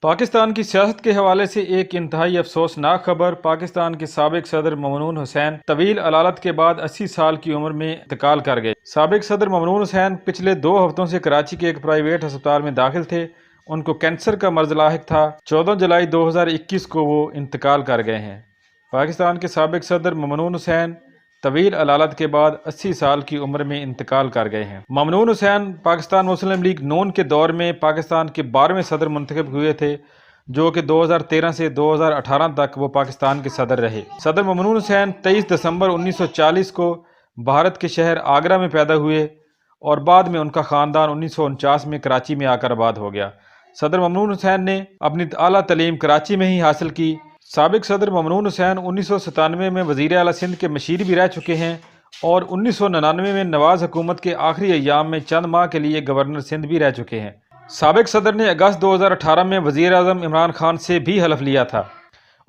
پاکستان کی سیاست کے حوالے سے ایک انتہائی افسوسناک خبر۔ پاکستان کے سابق صدر ممنون حسین طویل علالت کے بعد 80 سال کی عمر میں انتقال کر گئے۔ سابق صدر ممنون حسین پچھلے 2 ہفتوں سے کراچی کے ایک پرائیویٹ ہسپتال میں داخل تھے۔ ان کو کینسر کا مرض لاحق تھا۔ 14 جولائی 2021 کو وہ انتقال کر گئے ہیں۔ پاکستان کے سابق صدر ممنون حسین طویل علالت کے بعد 80 سال کی عمر میں انتقال کر گئے ہیں۔ ممنون حسین پاکستان مسلم لیگ نون کے دور میں پاکستان کے 12ویں صدر منتخب ہوئے تھے، جو کہ 2013 سے 2018 تک وہ پاکستان کے صدر رہے۔ صدر ممنون حسین 23 دسمبر 1940 کو بھارت کے شہر آگرہ میں پیدا ہوئے اور بعد میں ان کا خاندان 1949 میں کراچی میں آ کر آباد ہو گیا۔ صدر ممنون حسین نے اپنی اعلیٰ تعلیم کراچی میں ہی حاصل کی۔ سابق صدر ممنون حسین 1997 میں وزیر اعلیٰ سندھ کے مشیر بھی رہ چکے ہیں اور 1999 میں نواز حکومت کے آخری ایام میں چند ماہ کے لیے گورنر سندھ بھی رہ چکے ہیں۔ سابق صدر نے اگست 2018 میں وزیر اعظم عمران خان سے بھی حلف لیا تھا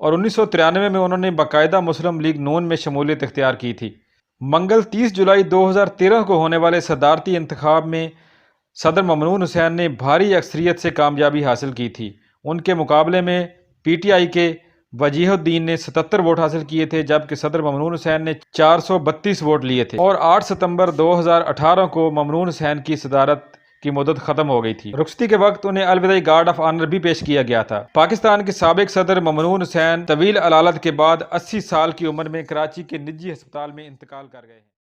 اور 1993 میں انہوں نے باقاعدہ مسلم لیگ نون میں شمولیت اختیار کی تھی۔ منگل 30 جولائی 2013 کو ہونے والے صدارتی انتخاب میں صدر ممنون حسین نے بھاری اکثریت سے کامیابی حاصل کی تھی۔ ان کے مقابلے میں پی ٹی آئی کے وجیہ الدین نے 77 ووٹ حاصل کیے تھے، جبکہ صدر ممنون حسین نے 432 ووٹ لیے تھے اور 8 ستمبر 2018 کو ممنون حسین کی صدارت کی مدت ختم ہو گئی تھی۔ رخصتی کے وقت انہیں الوداعی گارڈ آف آنر بھی پیش کیا گیا تھا۔ پاکستان کے سابق صدر ممنون حسین طویل علالت کے بعد 80 سال کی عمر میں کراچی کے نجی ہسپتال میں انتقال کر گئے ہیں۔